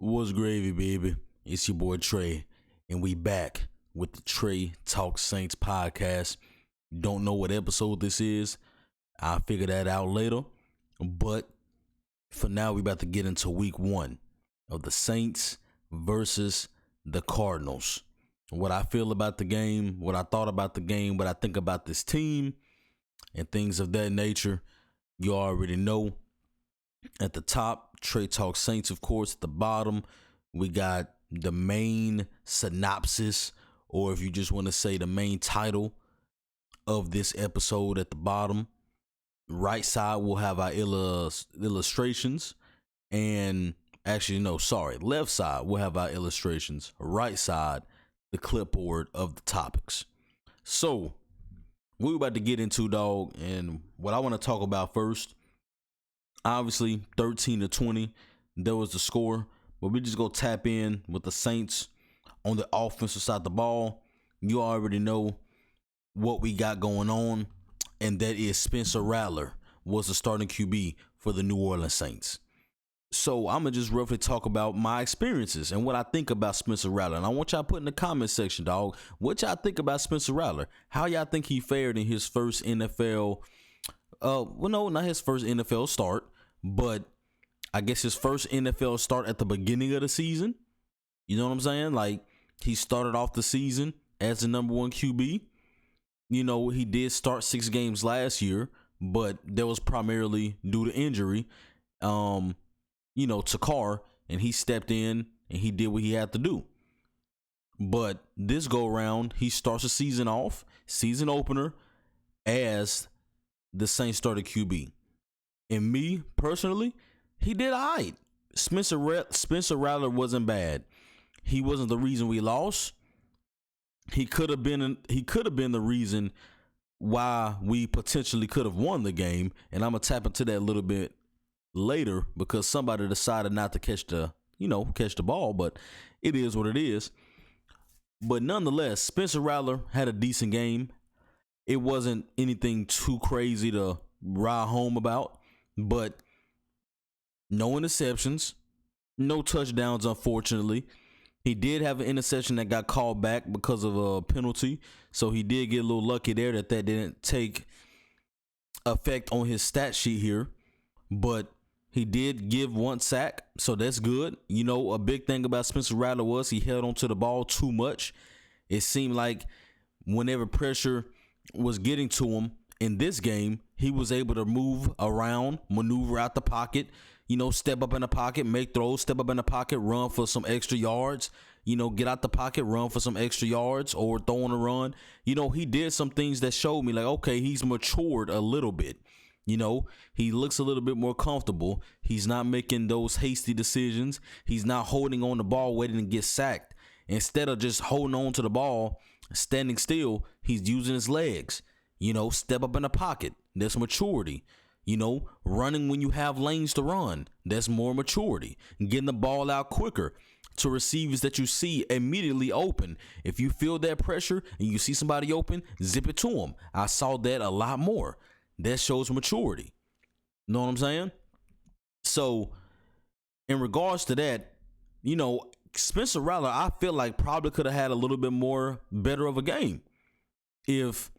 What's gravy, baby? It's your boy Trey, and we back with the Trey Talk Saints podcast. Don't know what episode this is. I'll figure that out later. But for now, we about to get into week one of the Saints versus the Cardinals. What I feel about the game, what I thought about the game, what I think about this team, and things of that nature. You already know. At the top, Trey Talk Saints, of course. At the bottom, we got the main synopsis, or if you just want to say the main title of this episode at the bottom. Right side, we'll have our illustrations. And actually, no, sorry. Left side, we'll have our illustrations. Right side, the clipboard of the topics. So, we're about to get into, dog, and what I want to talk about first. Obviously, 13-20, that was the score. But we just go tap in with the Saints on the offensive side of the ball. You already know what we got going on, and that is Spencer Rattler was the starting QB for the New Orleans Saints. So I'm going to just roughly talk about my experiences and what I think about Spencer Rattler. And I want y'all to put in the comment section, dog, what y'all think about Spencer Rattler. How y'all think he fared in his first NFL not his first NFL start, but I guess his first NFL start at the beginning of the season. You know what I'm saying? Like, he started off the season as the number one QB. You know, he did start 6 games last year, but that was primarily due to injury, to Carr, and he stepped in and he did what he had to do. But this go around, he starts the season off, season opener, as the Saints started QB. And me, personally, he did all right. Spencer Rattler wasn't bad. He wasn't the reason we lost. He could have been the reason why we potentially could have won the game. And I'm going to tap into that a little bit later because somebody decided not to catch the ball, but it is what it is. But nonetheless, Spencer Rattler had a decent game. It wasn't anything too crazy to ride home about, but no interceptions, no touchdowns, unfortunately. He did have an interception that got called back because of a penalty, so he did get a little lucky there that didn't take effect on his stat sheet here, but he did give 1 sack, so that's good. You know, a big thing about Spencer Rattler was he held onto the ball too much. It seemed like whenever pressure was getting to him in this game, he was able to move around, maneuver out the pocket, step up in the pocket, make throws, step up in the pocket, run for some extra yards, get out the pocket, run for some extra yards, or throw on a run. He did some things that showed me like, okay, he's matured a little bit. He looks a little bit more comfortable. He's not making those hasty decisions. He's not holding on the ball waiting to get sacked. Instead of just holding on to the ball, standing still, he's using his legs. Step up in the pocket. That's maturity. Running when you have lanes to run. That's more maturity. Getting the ball out quicker to receivers that you see immediately open. If you feel that pressure and you see somebody open, zip it to them. I saw that a lot more. That shows maturity. Know what I'm saying? So, in regards to that, Spencer Rattler, I feel like probably could have had a little bit more better of a game. If,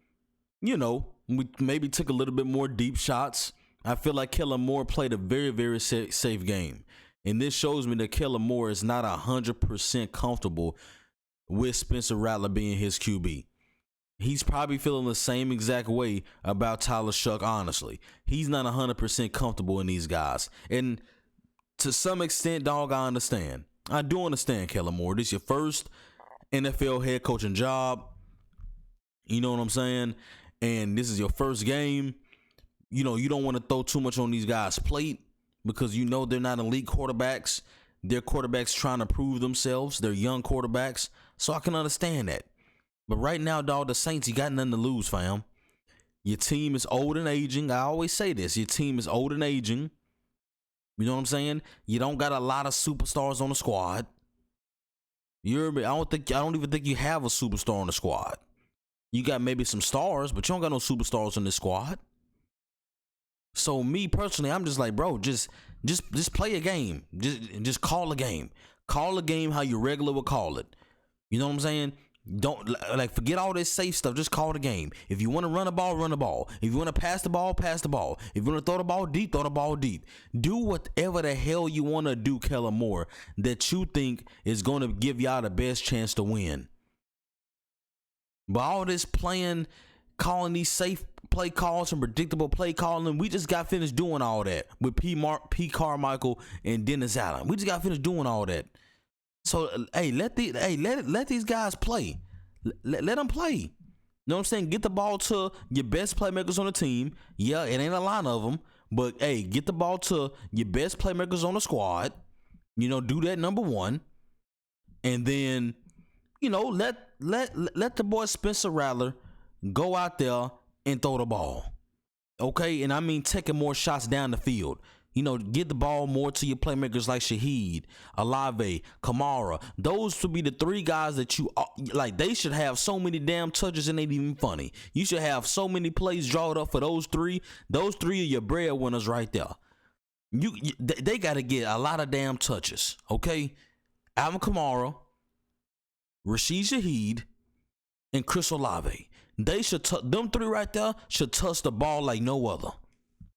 we maybe took a little bit more deep shots. I feel like Kellen Moore played a very, very safe game. And this shows me that Kellen Moore is not 100% comfortable with Spencer Rattler being his QB. He's probably feeling the same exact way about Tyler Shuck, honestly. He's not 100% comfortable in these guys. And to some extent, dog, I understand. I do understand, Kellen Moore. This is your first NFL head coaching job. You know what I'm saying? And this is your first game. You don't want to throw too much on these guys' plate because they're not elite quarterbacks. They're quarterbacks trying to prove themselves. They're young quarterbacks. So I can understand that. But right now, dog, the Saints, you got nothing to lose, fam. Your team is old and aging. I always say this. Your team is old and aging. You know what I'm saying? You don't got a lot of superstars on the squad. I don't even think you have a superstar on the squad. You got maybe some stars, but you don't got no superstars in this squad. So me personally, I'm just like, bro, just play a game. Just call a game. Call a game how you regular would call it. You know what I'm saying? Don't like forget all this safe stuff. Just call the game. If you want to run the ball, run the ball. If you want to pass the ball, pass the ball. If you want to throw the ball deep, throw the ball deep. Do whatever the hell you want to do, Kellen Moore, that you think is going to give y'all the best chance to win. But all this playing, calling these safe play calls and predictable play calling, we just got finished doing all that with P. Carmichael and Dennis Allen. We just got finished doing all that. So hey, let these guys play. Let them play. You know what I'm saying? Get the ball to your best playmakers on the team. Yeah, it ain't a lot of them, but hey, get the ball to your best playmakers on the squad. You know, do that number one, and then let the boy Spencer Rattler go out there and throw the ball. Okay? And I mean taking more shots down the field. Get the ball more to your playmakers like Shaheed, Olave, Kamara. Those should be the three guys that you like. They should have so many damn touches, and ain't even funny. You should have so many plays drawn up for those three. Those three are your breadwinners right there. They got to get a lot of damn touches. Okay? Alvin Kamara, Rashid Shaheed, and Chris Olave. They should them three right there should touch the ball like no other.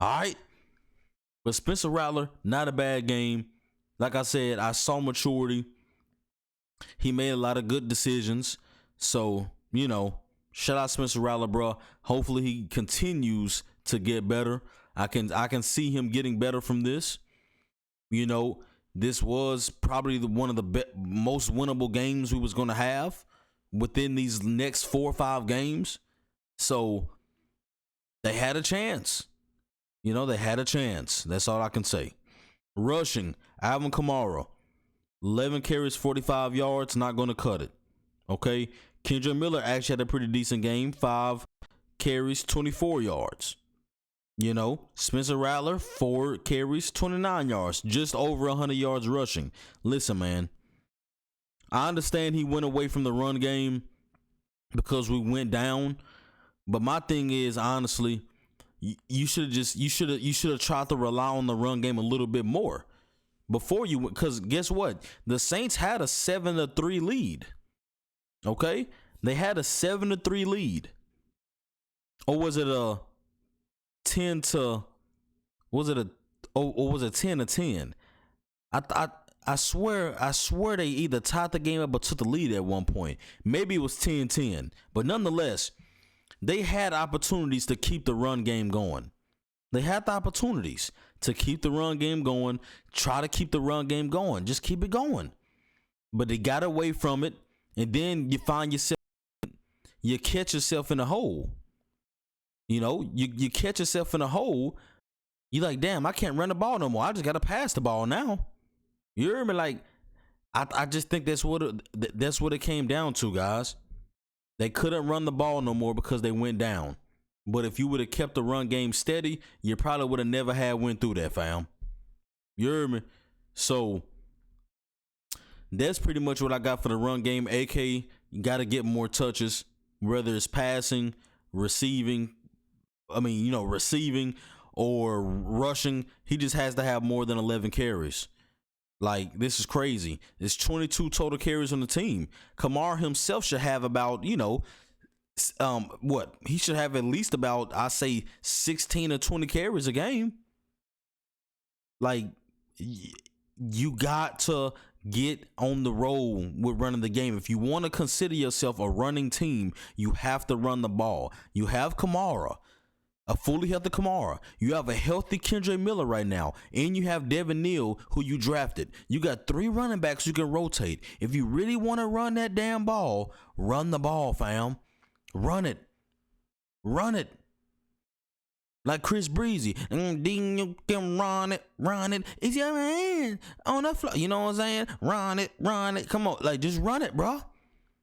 All right? But Spencer Rattler, not a bad game. Like I said, I saw maturity. He made a lot of good decisions. So, shout out Spencer Rattler, bro. Hopefully he continues to get better. I can see him getting better from this. This was probably one of the most winnable games we was going to have within these next 4 or 5 games. So they had a chance. They had a chance. That's all I can say. Rushing, Alvin Kamara, 11 carries, 45 yards, not going to cut it. Okay? Kendra Miller actually had a pretty decent game, 5 carries, 24 yards. Spencer Rattler, 4 carries, 29 yards, just over 100 yards rushing. Listen, man, I understand he went away from the run game because we went down, but my thing is, honestly, you should have tried to rely on the run game a little bit more before you went, because guess what? The Saints had a 7-3 lead. Okay? They had a 7-3 lead. Or was it a 10-10? I swear they either tied the game up or took the lead at one point. Maybe it was 10-10. But nonetheless, they had opportunities to keep the run game going. They had the opportunities to keep the run game going. Try to keep the run game going. Just keep it going. But they got away from it, and then you catch yourself in a hole. You catch yourself in a hole. You're like, damn, I can't run the ball no more. I just got to pass the ball now. You hear me? Like, I just think that's what it came down to, guys. They couldn't run the ball no more because they went down. But if you would have kept the run game steady, you probably would have never went through that, fam. You heard me? So that's pretty much what I got for the run game. AK, you got to get more touches, whether it's passing, receiving or rushing. He just has to have more than 11 carries. Like, this is crazy. It's 22 total carries on the team. Kamara himself should have about, he should have at least about, I say, 16 or 20 carries a game. Like, you got to get on the roll with running the game. If you want to consider yourself a running team, you have to run the ball. You have Kamara, a fully healthy Kamara. You have a healthy Kendra Miller right now. And you have Devin Neal, who you drafted. You got 3 running backs you can rotate. If you really want to run that damn ball, run the ball, fam. Run it. Run it. Like Chris Breezy. Ding, you can run it. It's your hand on the floor. You know what I'm saying? Run it. Come on. Like, just run it, bro.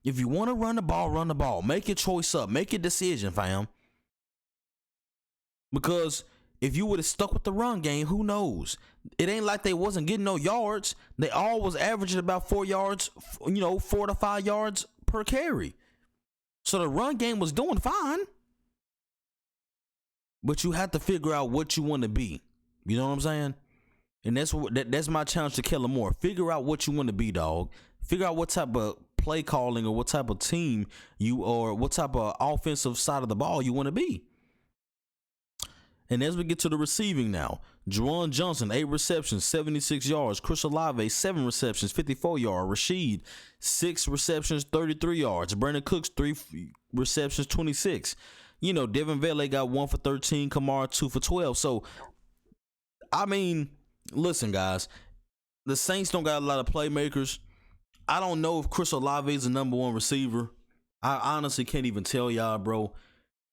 If you want to run the ball, run the ball. Make your choice up. Make your decision, fam. Because if you would have stuck with the run game, who knows? It ain't like they wasn't getting no yards. They all was averaging about 4 yards, 4 to 5 yards per carry. So the run game was doing fine. but you have to figure out what you want to be. You know what I'm saying? And that's my challenge to Kellen Moore. Figure out what you want to be, dog. Figure out what type of play calling or what type of team or what type of offensive side of the ball you want to be. And as we get to the receiving now, Juwan Johnson, 8 receptions, 76 yards. Chris Olave, 7 receptions, 54 yards. Rashid, 6 receptions, 33 yards. Brandon Cooks, 3 receptions, 26. You know, Devin Vele got 1 for 13. Kamara, 2 for 12. So, I mean, listen, guys, the Saints don't got a lot of playmakers. I don't know if Chris Olave is the number 1 receiver. I honestly can't even tell y'all, bro.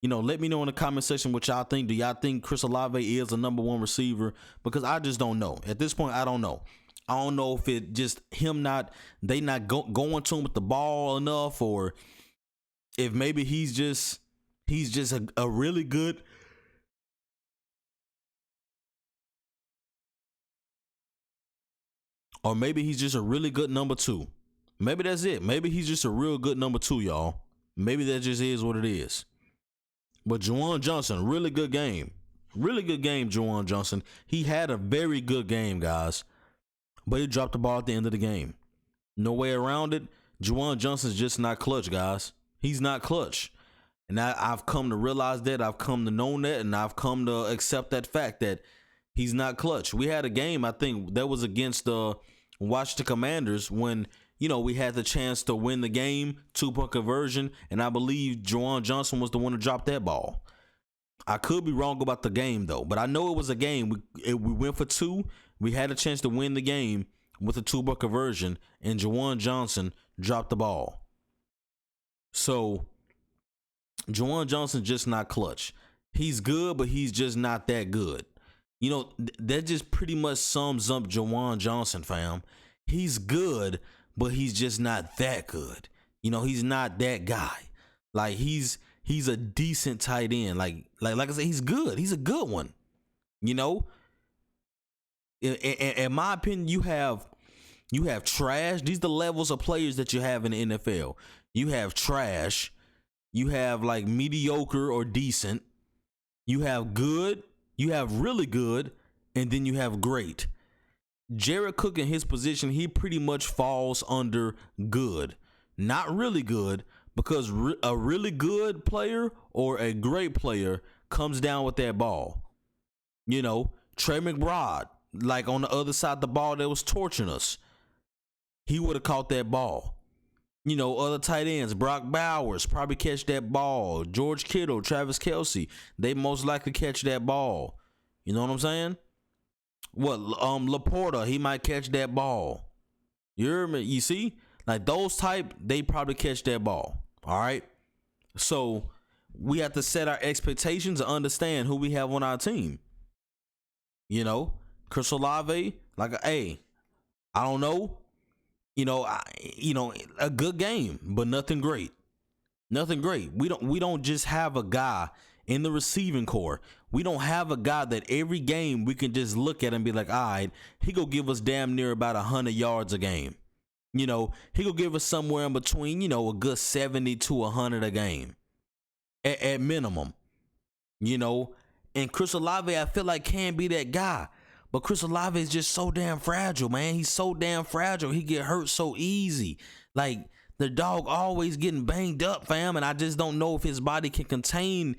You know, let me know in the comment section what y'all think. Do y'all think Chris Olave is a number 1 receiver? Because I just don't know. At this point, I don't know. I don't know if it just they not going to him with the ball enough, or if maybe he's just a really good, or maybe he's just a really good number 2. Maybe that's it. Maybe he's just a real good number 2, y'all. Maybe that just is what it is. But Juwan Johnson, really good game. Really good game, Juwan Johnson. He had a very good game, guys. But he dropped the ball at the end of the game. No way around it. Juwan Johnson's just not clutch, guys. He's not clutch. And I've come to realize that. I've come to know that. And I've come to accept that fact that he's not clutch. We had a game, I think, that was against the Washington Commanders when, you know, we had the chance to win the game, 2-point conversion, and I believe Juwan Johnson was the one to drop that ball. I could be wrong about the game, though, but I know it was a game. We went for 2. We had a chance to win the game with a 2-point conversion, and Juwan Johnson dropped the ball. So, Juwan Johnson just not clutch. He's good, but he's just not that good. You know, that just pretty much sums up Juwan Johnson, fam. He's good, but he's just not that good. You know, he's not that guy. Like, he's a decent tight end. Like I said, he's good. He's a good one. You know? In my opinion, you have trash. These are the levels of players that you have in the NFL. You have trash. You have, like, mediocre or decent. You have good. You have really good. And then you have great. Jared Cook in his position, he pretty much falls under good. Not really good, because a really good player or a great player comes down with that ball. You know, Trey McBride, like on the other side of the ball that was torching us, he would have caught that ball. You know, other tight ends, Brock Bowers, probably catch that ball. George Kittle, Travis Kelce, they most likely catch that ball. You know what I'm saying? Laporta, he might catch that ball. You hear me? You see? Like, those type, they probably catch that ball. All right? So, we have to set our expectations and understand who we have on our team. You know? Chris Olave, like, hey, I don't know. You know, a good game, but nothing great. Nothing great. We don't just have a guy in the receiving core. We don't have a guy that every game we can just look at and be like, all right, he go give us damn near about 100 yards a game. You know, he go give us somewhere in between, you know, a good 70 to 100 a game at minimum. You know, and Chris Olave, I feel like can be that guy. But Chris Olave is just so damn fragile, man. He's so damn fragile. He get hurt so easy. Like, the dog always getting banged up, fam. And I just don't know if his body can contain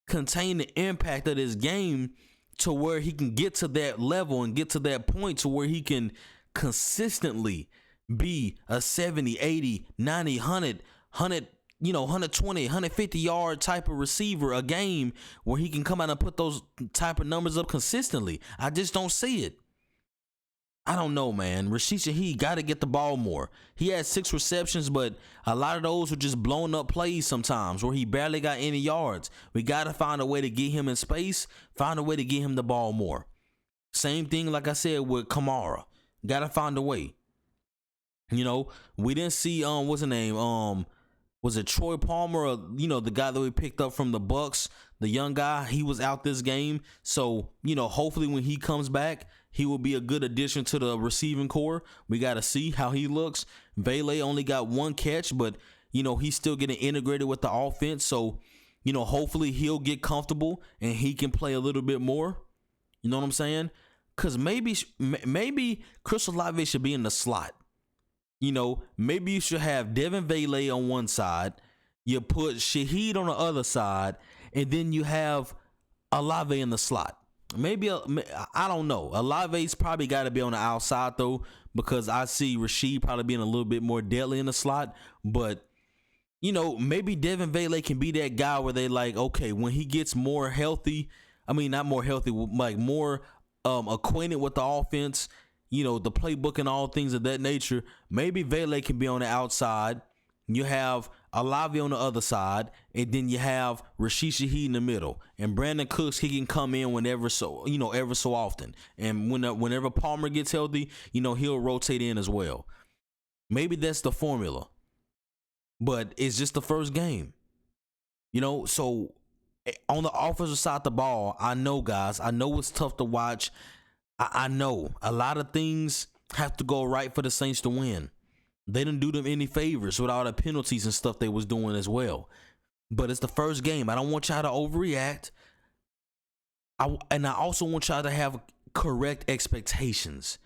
the impact of this game to where he can get to that level and get to that point to where he can consistently be a 70, 80, 90, 100, 120, 150 yard type of receiver a game where he can come out and put those type of numbers up consistently. I just don't see it. I don't know, man. Rashid Shaheed got to get the ball more. He had 6 receptions, but a lot of those were just blown up plays sometimes where he barely got any yards. We got to find a way to get him in space, find a way to get him the ball more. Same thing, like I said, with Kamara. Got to find a way. You know, we didn't see, what's his name? Was it Troy Palmer, or, you know, the guy that we picked up from the Bucks, the young guy? He was out this game. So, you know, hopefully when he comes back, he will be a good addition to the receiving core. We got to see how he looks. Vele only got 1 catch, but, you know, he's still getting integrated with the offense. So, hopefully he'll get comfortable and he can play a little bit more. You know what I'm saying? Because maybe Chris Olave should be in the slot. Maybe you should have Devin Valet on one side. You put Shaheed on the other side. And then you have Olave in the slot. Maybe, I don't know. Olave's probably got to be on the outside, though, because I see Rasheed probably being a little bit more deadly in the slot. But, maybe Devin Valet can be that guy where they like, okay, when he gets more healthy, not more healthy, like more acquainted with the offense, the playbook and all things of that nature, maybe Valet can be on the outside. You have Olave on the other side, and then you have Rashid Shaheed in the middle. And Brandon Cooks, he can come in ever so often. And whenever Palmer gets healthy, he'll rotate in as well. Maybe that's the formula. But it's just the first game. So on the offensive side of the ball, I know, guys, it's tough to watch. I know a lot of things have to go right for the Saints to win. They didn't do them any favors with all the penalties and stuff they was doing as well. But it's the first game. I don't want y'all to overreact. And I also want y'all to have correct expectations.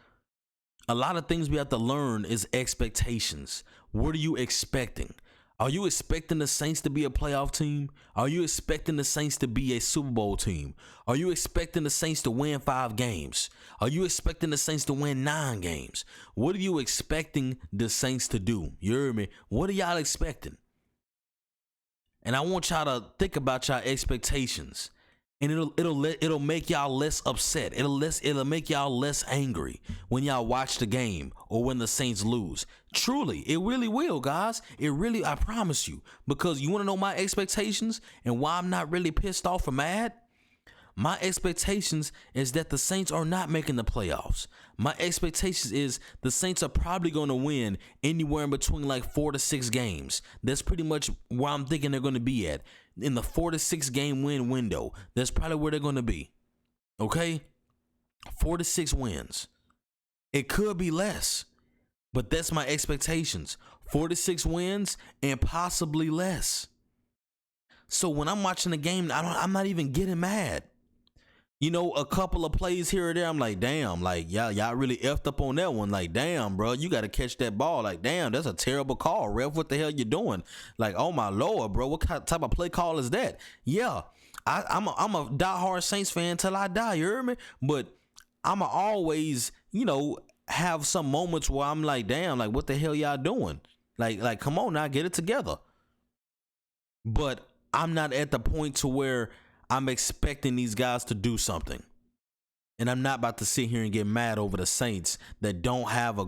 A lot of things we have to learn is expectations. What are you expecting? Are you expecting the Saints to be a playoff team? Are you expecting the Saints to be a Super Bowl team? Are you expecting the Saints to win 5 games? Are you expecting the Saints to win 9 games? What are you expecting the Saints to do? You hear me? What are y'all expecting? And I want y'all to think about y'all expectations. And it'll make y'all less upset. It'll make y'all less angry when y'all watch the game or when the Saints lose. Truly, it really will, guys. I promise you. Because you want to know my expectations and why I'm not really pissed off or mad? My expectations is that the Saints are not making the playoffs. My expectations is the Saints are probably going to win anywhere in between like 4 to 6 games. That's pretty much where I'm thinking they're going to be at. In the 4 to 6 game win window. That's probably where they're going to be. Okay? 4 to 6 wins. It could be less. But that's my expectations. 4 to 6 wins and possibly less. So when I'm watching the game, I'm not even getting mad. A couple of plays here or there, I'm like, damn, like, y'all really effed up on that one. Like, damn, bro, you got to catch that ball. Like, damn, that's a terrible call, ref. What the hell you doing? Like, oh, my Lord, bro, what type of play call is that? Yeah, I'm a diehard Saints fan till I die, you hear me? But I'm always, have some moments where I'm like, damn, like, what the hell y'all doing? Like, come on now, get it together. But I'm not at the point to where I'm expecting these guys to do something. And I'm not about to sit here and get mad over the Saints that don't have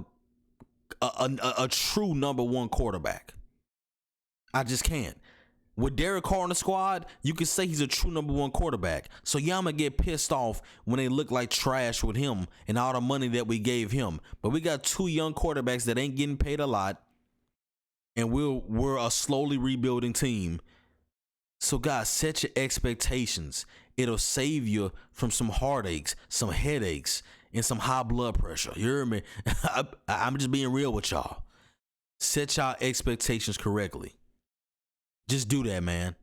a true number 1 quarterback. I just can't. With Derek Carr in the squad, you can say he's a true number 1 quarterback. So yeah, I'm going to get pissed off when they look like trash with him and all the money that we gave him. But we got 2 young quarterbacks that ain't getting paid a lot. And we're a slowly rebuilding team. So guys, set your expectations. It'll save you from some heartaches, some headaches, and some high blood pressure. You hear me? I'm just being real with y'all. Set y'all expectations correctly. Just do that, man.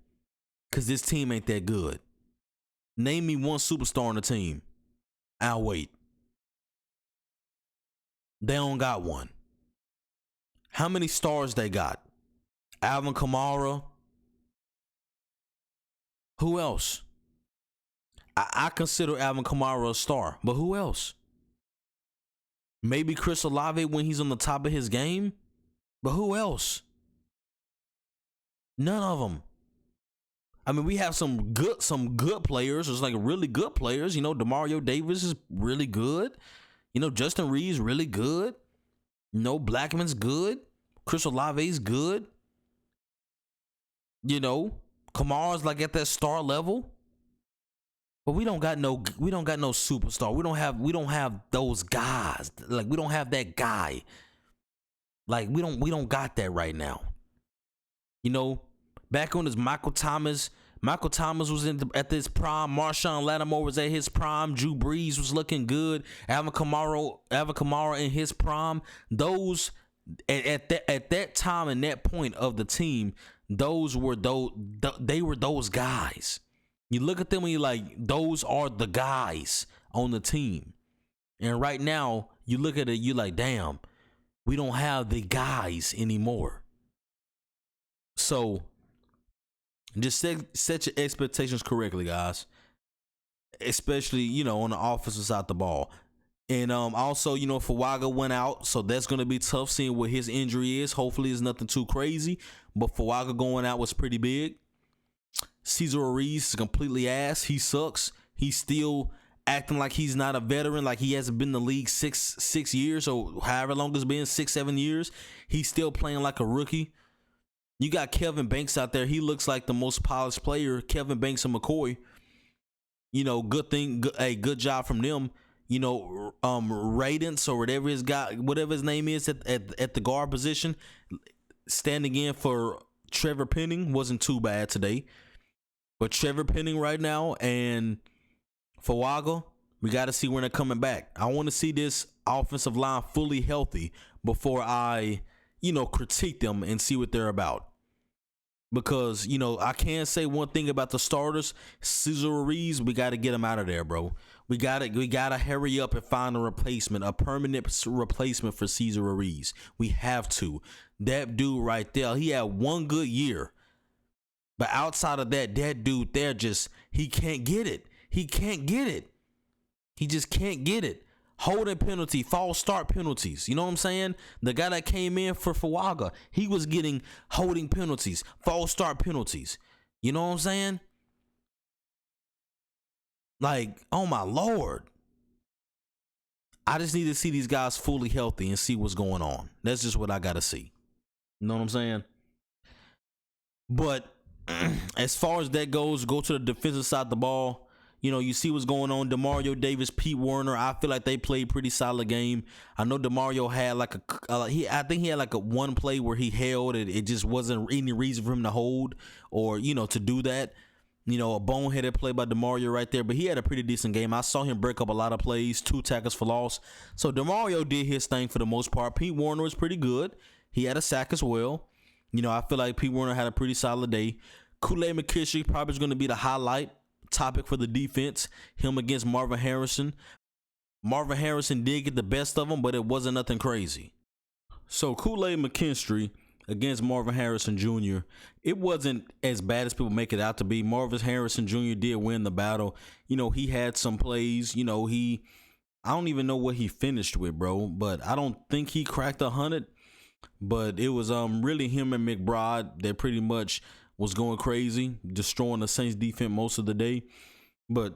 Because this team ain't that good. Name me one superstar on the team. I'll wait. They don't got one. How many stars they got? Alvin Kamara. Who else? I consider Alvin Kamara a star, but who else? Maybe Chris Olave when he's on the top of his game, but who else? None of them. I mean, we have some good players. There's like really good players. DeMario Davis is really good. Justin Reid's really good. Blackman's good. Chris Olave's good. Kamara's like at that star level. But we don't got no superstar. We don't have those guys. Like we don't have that guy. Like we don't got that right now. Back on his Michael Thomas was at this prime. Marshon Lattimore was at his prime. Drew Brees was looking good. Alvin Kamara in his prime. Those At that time and that point of the team, they were those guys. You look at them and you're like, those are the guys on the team. And right now, you look at it, you're like, damn, we don't have the guys anymore. So just set your expectations correctly, guys. Especially, on the offensive side of the ball. And also, Fuaga went out, so that's going to be tough seeing what his injury is. Hopefully it's nothing too crazy, but Fuaga going out was pretty big. Cesar Reid is completely ass. He sucks. He's still acting like he's not a veteran, like he hasn't been in the league six years or however long it's been, 6-7 years. He's still playing like a rookie. You got Kevin Banks out there. He looks like the most polished player, Kevin Banks and McCoy. Good thing, good job from them. Radence or whatever his name is at the guard position, standing in for Trevor Penning wasn't too bad today. But Trevor Penning right now and Fuaga, we got to see when they're coming back. I want to see this offensive line fully healthy before I, critique them and see what they're about. Because, I can't say one thing about the starters. Cesar Reid, we got to get him out of there, bro. We gotta hurry up and find a replacement, a permanent replacement for Cesar Reid. We have to. That dude right there, he had one good year. But outside of that dude there he can't get it. He can't get it. He just can't get it. Holding penalty, false start penalties. You know what I'm saying? The guy that came in for Fuaga, he was getting holding penalties, false start penalties. You know what I'm saying? Like, oh my Lord. I just need to see these guys fully healthy and see what's going on. That's just what I got to see. You know what I'm saying? But as far as that goes, go to the defensive side of the ball. You see what's going on. DeMario Davis, Pete Werner, I feel like they played pretty solid game. I know DeMario had I think he had like a one play where he held it. It just wasn't any reason for him to hold or, to do that. A boneheaded play by DeMario right there, but he had a pretty decent game. I saw him break up a lot of plays, 2 tackles for loss. So DeMario did his thing for the most part. Pete Werner was pretty good. He had a sack as well. I feel like Pete Werner had a pretty solid day. Kool-Aid McKinstry probably is going to be the highlight topic for the defense. Him against Marvin Harrison. Marvin Harrison did get the best of him, but it wasn't nothing crazy. So Kool-Aid McKinstry against Marvin Harrison Jr., it wasn't as bad as people make it out to be. Marvin Harrison Jr. did win the battle. He had some plays. I don't even know what he finished with, bro, but I don't think he cracked 100. But it was really him and McBride that pretty much was going crazy, destroying the Saints defense most of the day. But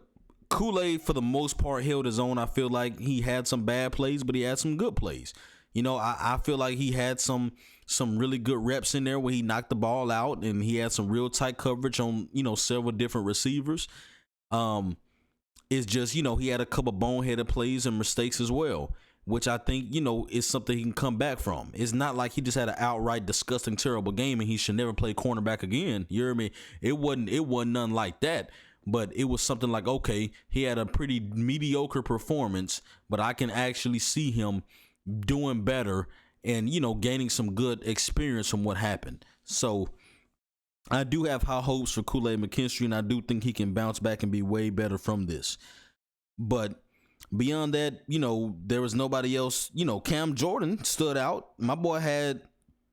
Kool-Aid, for the most part, held his own. I feel like he had some bad plays, but he had some good plays. I feel like he had some really good reps in there where he knocked the ball out and he had some real tight coverage on, several different receivers. It's just, he had a couple boneheaded plays and mistakes as well, which I think, is something he can come back from. It's not like he just had an outright disgusting, terrible game and he should never play cornerback again. You hear me? It wasn't nothing like that. But it was something like, okay, he had a pretty mediocre performance, but I can actually see him doing better and, gaining some good experience from what happened. So I do have high hopes for Kool-Aid McKinstry, and I do think he can bounce back and be way better from this. But beyond that, there was nobody else. Cam Jordan stood out. My boy had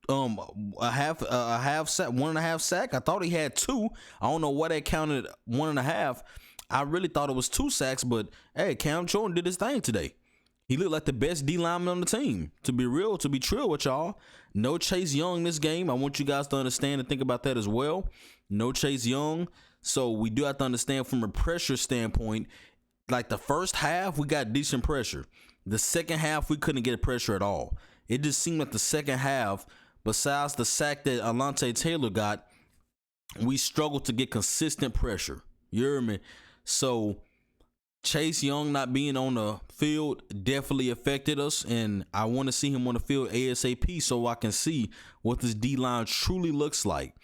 a half sack, 1.5 sack. I thought he had 2. I don't know why they counted 1.5. I really thought it was 2 sacks, but hey, Cam Jordan did his thing today. He looked like the best D lineman on the team. To be true with y'all. No Chase Young this game. I want you guys to understand and think about that as well. No Chase Young. So we do have to understand from a pressure standpoint, like the first half, we got decent pressure. The second half, we couldn't get pressure at all. It just seemed like the second half, besides the sack that Alontae Taylor got, we struggled to get consistent pressure. You hear me? So Chase Young not being on the field definitely affected us, and I want to see him on the field ASAP so I can see what this D-line truly looks like.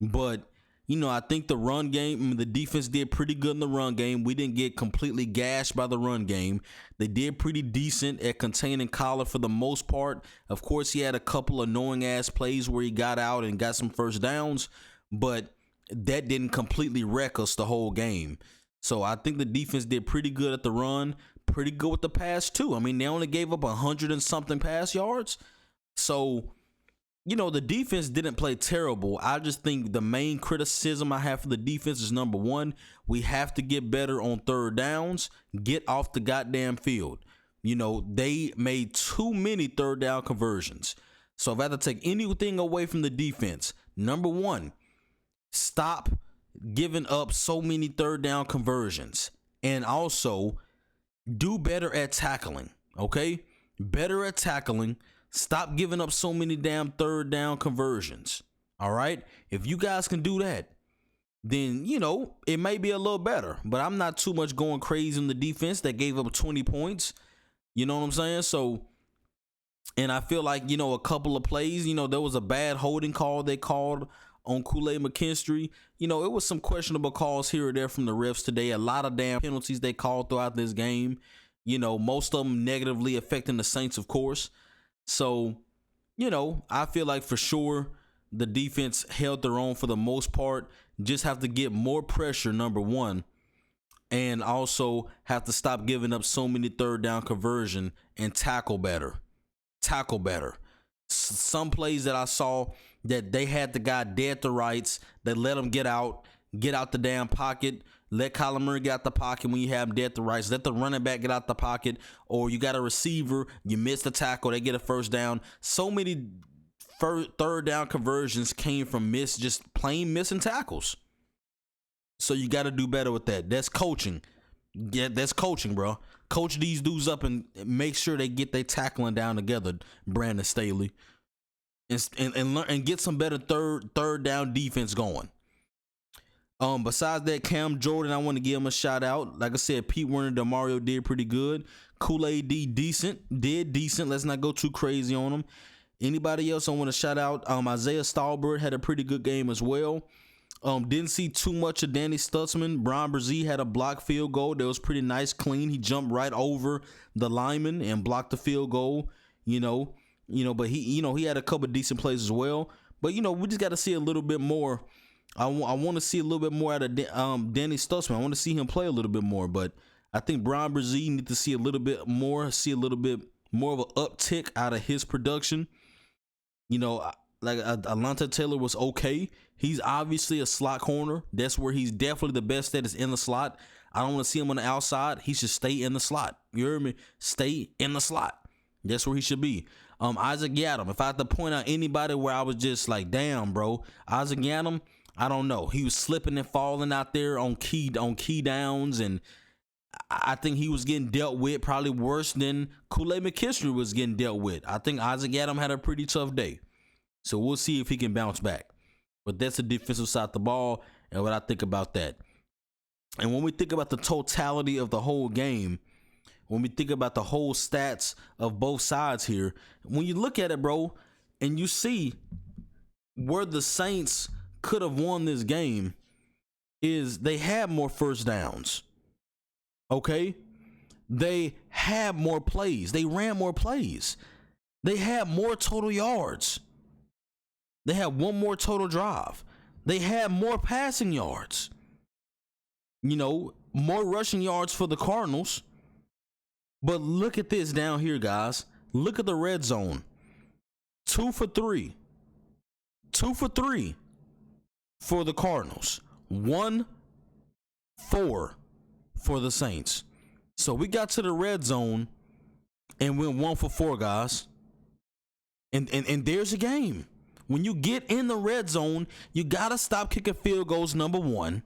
But I think the run game, the defense did pretty good in the run game. We didn't get completely gashed by the run game. They did pretty decent at containing Collar for the most part. Of course, he had a couple annoying ass plays where he got out and got some first downs, but that didn't completely wreck us the whole game. So I think the defense did pretty good at the run, pretty good with the pass too. I mean, they only gave up 100 and something pass yards. So, the defense didn't play terrible. I just think the main criticism I have for the defense is, number one, we have to get better on third downs, get off the goddamn field. They made too many third down conversions. So if I have to take anything away from the defense, number one, stop giving up so many third down conversions. And also, do better at tackling, okay? Better at tackling. Stop giving up so many damn third down conversions. All right? If you guys can do that, then, it may be a little better. But I'm not too much going crazy in the defense that gave up 20 points. You know what I'm saying? So, and I feel like, a couple of plays, there was a bad holding call they called on Kool-Aid McKinstry. It was some questionable calls here or there from the refs today. A lot of damn penalties they called throughout this game. Most of them negatively affecting the Saints, of course. So, I feel like for sure the defense held their own for the most part. Just have to get more pressure, number one, and also have to stop giving up so many third down conversion and tackle better. Tackle better. Some plays that I saw that they had the guy dead to rights. They let him get out the damn pocket. Let Kyler Murray get out the pocket when you have him dead to rights. Let the running back get out the pocket. Or you got a receiver, you miss the tackle, they get a first down. So many third down conversions came from just plain missing tackles. So you got to do better with that. That's coaching. Yeah, that's coaching, bro. Coach these dudes up and make sure they get their tackling down together, Brandon Staley. And learn and get some better third down defense going. Besides that, Cam Jordan, I want to give him a shout out. Like I said, Pete Werner, DeMario did pretty good. Kool-Aid did decent. Let's not go too crazy on him. Anybody else I want to shout out? Isaiah Stallbird had a pretty good game as well. Didn't see too much of Danny Stutzman. Brian Brzee had a blocked field goal that was pretty nice, clean. He jumped right over the lineman and blocked the field goal. But he had a couple of decent plays as well. But we just got to see a little bit more. I want to see a little bit more out of Danny Stutzman. I want to see him play a little bit more. But I think Brian Brzee need to see a little bit more of an uptick out of his production. Like Alontae Taylor was okay. He's obviously a slot corner. That's where he's definitely the best at, is in the slot. I don't want to see him on the outside. He should stay in the slot. You heard me? Stay in the slot. That's where he should be. Isaac Yiadom. If I had to point out anybody where I was just like, damn, bro, Isaac Yiadom, I don't know. He was slipping and falling out there on key downs, and I think he was getting dealt with probably worse than Kool-Aid McKinstry was getting dealt with. I think Isaac Yiadom had a pretty tough day. So we'll see if he can bounce back. But that's the defensive side of the ball and what I think about that. And when we think about the totality of the whole game, when we think about the whole stats of both sides here, when you look at it, bro, and you see where the Saints could have won this game, is they had more first downs. Okay? They had more plays. They ran more plays. They had more total yards. They had one more total drive. They had more passing yards. More rushing yards for the Cardinals. But look at this down here, guys. Look at the red zone. 2 for 3. 2 for 3 for the Cardinals. 1-4 for the Saints. So we got to the red zone and went 1 for 4, guys. And there's a game. When you get in the red zone, you got to stop kicking field goals, number one.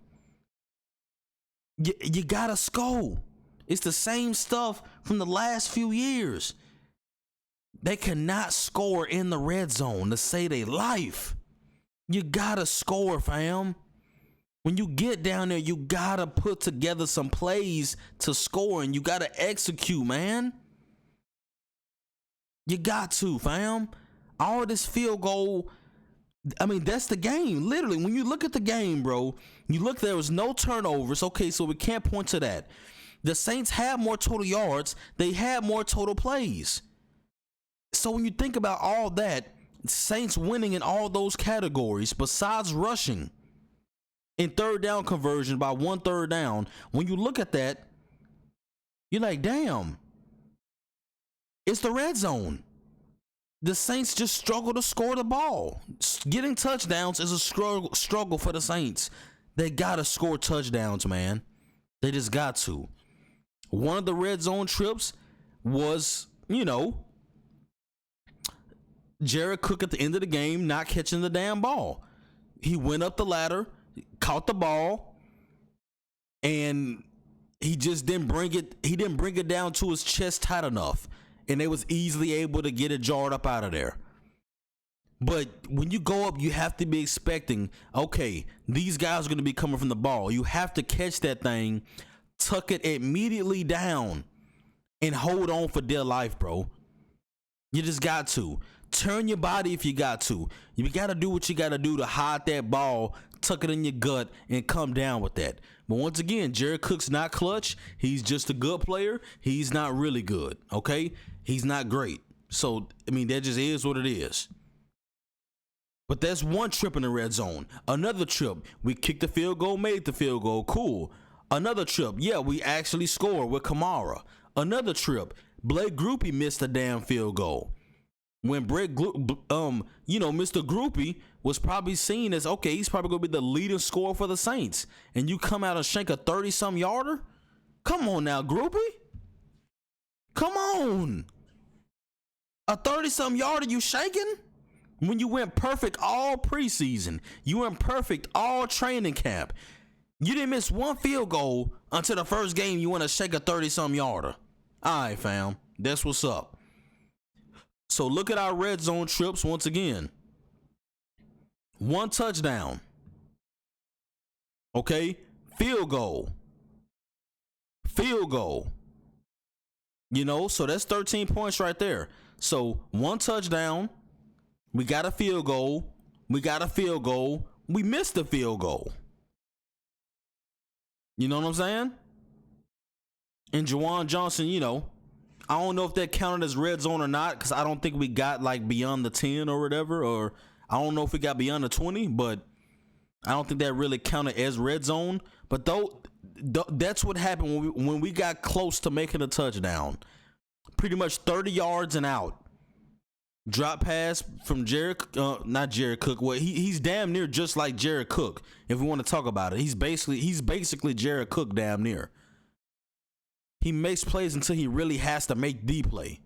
You got to score. It's the same stuff from the last few years. They cannot score in the red zone to save their life. You got to score, fam. When you get down there, you got to put together some plays to score, and you got to execute, man. You got to, fam. All this field goal I mean, that's the game. Literally, when you look at the game, bro, you look, there was no turnovers. Okay, so we can't point to that. The Saints had more total yards. They had more total plays. So when you think about all that, Saints winning in all those categories, besides rushing in third down conversion by 1 third down, when you look at that, you're like, damn, it's the red zone. The Saints just struggle to score the ball. Getting touchdowns is a struggle for the Saints. They got to score touchdowns, man. They just got to. One of the red zone trips was, Jared Cook at the end of the game not catching the damn ball. He went up the ladder, caught the ball, and he just didn't bring it down to his chest tight enough. And they was easily able to get it jarred up out of there. But when you go up, you have to be expecting, okay, these guys are going to be coming from the ball. You have to catch that thing, tuck it immediately down, and hold on for dear life, bro. You just got to. Turn your body if you got to. You got to do what you got to do to hide that ball, tuck it in your gut, and come down with that. But once again, Jared Cook's not clutch. He's just a good player. He's not really good, okay? He's not great. So, I mean, that just is what it is. But that's one trip in the red zone. Another trip, we kicked the field goal, made the field goal. Cool. Another trip, yeah, we actually scored with Kamara. Another trip, Blake Groupie missed a damn field goal. When Mr. Groupie was probably seen as, okay, he's probably going to be the leading scorer for the Saints. And you come out and shank a 30-some yarder? Come on now, Groupie. Come on. A 30-some yarder you shaking? When you went perfect all preseason. You went perfect all training camp. You didn't miss one field goal until the first game you want to shake a 30-some yarder. All right, fam. That's what's up. So look at our red zone trips once again. 1 touchdown. Okay? Field goal. Field goal. So that's 13 points right there. So 1 touchdown. We got a field goal. We got a field goal. We missed the field goal. You know what I'm saying? And Juwan Johnson, I don't know if that counted as red zone or not, because I don't think we got beyond the 10 or whatever, or I don't know if we got beyond the 20, but I don't think that really counted as red zone. But that's what happened when we got close to making a touchdown. Pretty much 30 yards and out. Drop pass from not Jared Cook. Well, he's damn near just like Jared Cook. If we want to talk about it, he's basically Jared Cook damn near. He makes plays until he really has to make the play.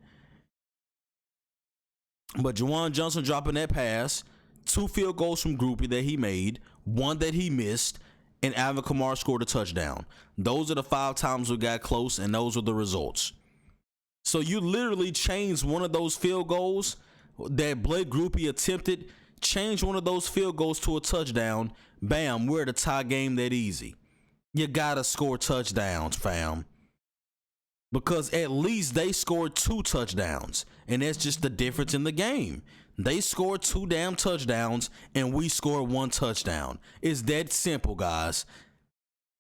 But Juwan Johnson dropping that pass, 2 field goals from Groupie that he made, 1 that he missed, and Alvin Kamara scored a touchdown. Those are the 5 times we got close, and those are the results. So you literally changed one of those field goals that Blake Groupie attempted, change one of those field goals to a touchdown. Bam, we're at a tie game that easy. You gotta score touchdowns, fam. Because at least they scored 2 touchdowns. And that's just the difference in the game. They scored 2 damn touchdowns and we scored 1 touchdown. It's that simple, guys.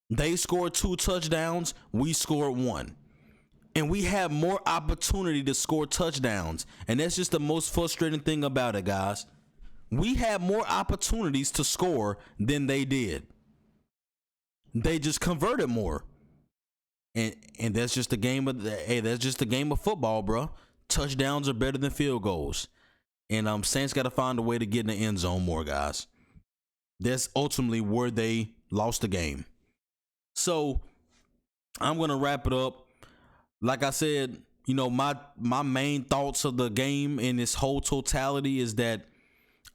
They scored 2 touchdowns, we scored 1. And we have more opportunity to score touchdowns. And that's just the most frustrating thing about it, guys. We had more opportunities to score than they did. They just converted more. And that's just the game of football, bro. Touchdowns are better than field goals. And Saints got to find a way to get in the end zone more, guys. That's ultimately where they lost the game. So I'm going to wrap it up. Like I said, my main thoughts of the game in this whole totality is that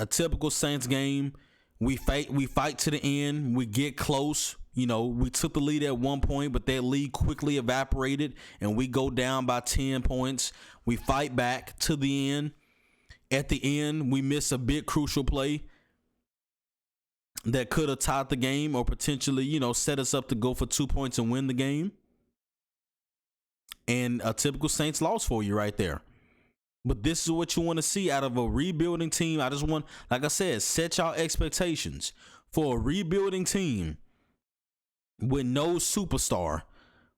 a typical Saints game, we fight to the end, we get close. We took the lead at one point, but that lead quickly evaporated and we go down by 10 points. We fight back to the end. At the end, we miss a big crucial play that could have tied the game or potentially, set us up to go for 2 points and win the game. And a typical Saints loss for you right there. But this is what you want to see out of a rebuilding team. I just want, like I said, set y'all expectations for a rebuilding team with no superstar,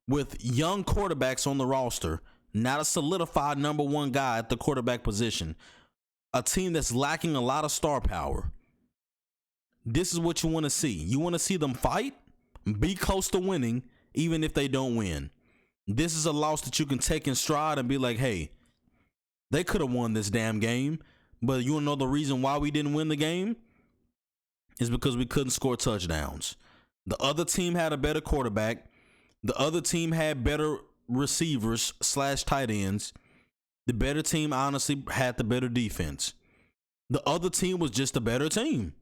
with young quarterbacks on the roster, not a solidified number one guy at the quarterback position, a team that's lacking a lot of star power. This is what you want to see. You want to see them fight, be close to winning, even if they don't win. This is a loss that you can take in stride and be like, hey, they could have won this damn game, but you want to know the reason why we didn't win the game? Is because we couldn't score touchdowns. The other team had a better quarterback. The other team had better receivers / tight ends. The better team honestly had the better defense. The other team was just a better team.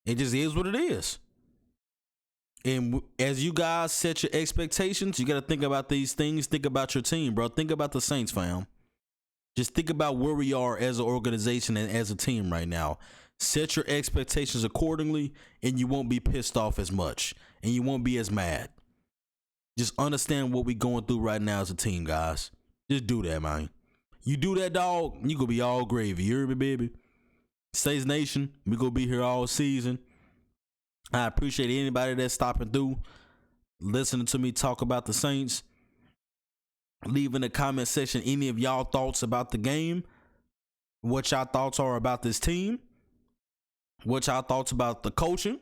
It just is what it is. And as you guys set your expectations, you got to think about these things. Think about your team, bro. Think about the Saints, fam. Just think about where we are as an organization and as a team right now. Set your expectations accordingly, and you won't be pissed off as much, and you won't be as mad. Just understand what we're going through right now as a team, guys. Just do that, man. You do that, dog, you gonna be all gravy. You hear me, baby? Saints Nation, we gonna be here all season. I appreciate anybody that's stopping through, listening to me talk about the Saints. Leave in the comment section any of y'all thoughts about the game, what y'all thoughts are about this team, what y'all thoughts about the coaching.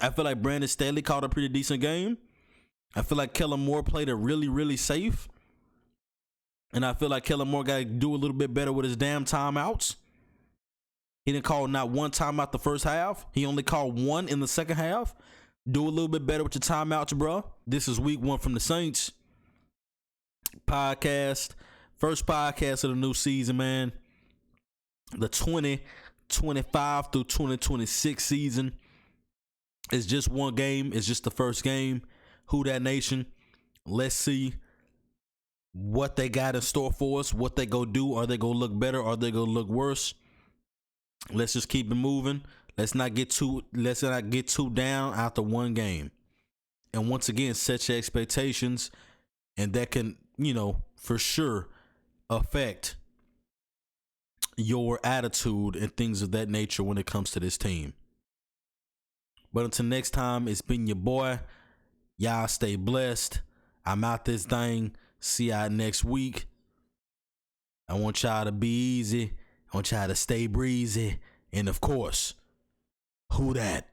I feel like Brandon Staley called a pretty decent game. I feel like Kellen Moore played it really, really safe. And I feel like Kellen Moore got to do a little bit better with his damn timeouts. He didn't call not one timeout the first half. He only called one in the second half. Do a little bit better with your timeouts, bro. This is week 1 from the Saints podcast. First podcast of the new season, man. The 2025 through 2026 season. It's just one game. It's just the first game. Who Dat Nation? Let's see what they got in store for us. What they go do. Are they going to look better? Are they going to look worse? Let's just keep it moving. Let's not get too down after one game. And once again, set your expectations, and that can, for sure affect your attitude and things of that nature when it comes to this team. But until next time, it's been your boy. Y'all stay blessed. I'm out this thing. See y'all next week. I want y'all to be easy. I want y'all to stay breezy. And of course, who dat?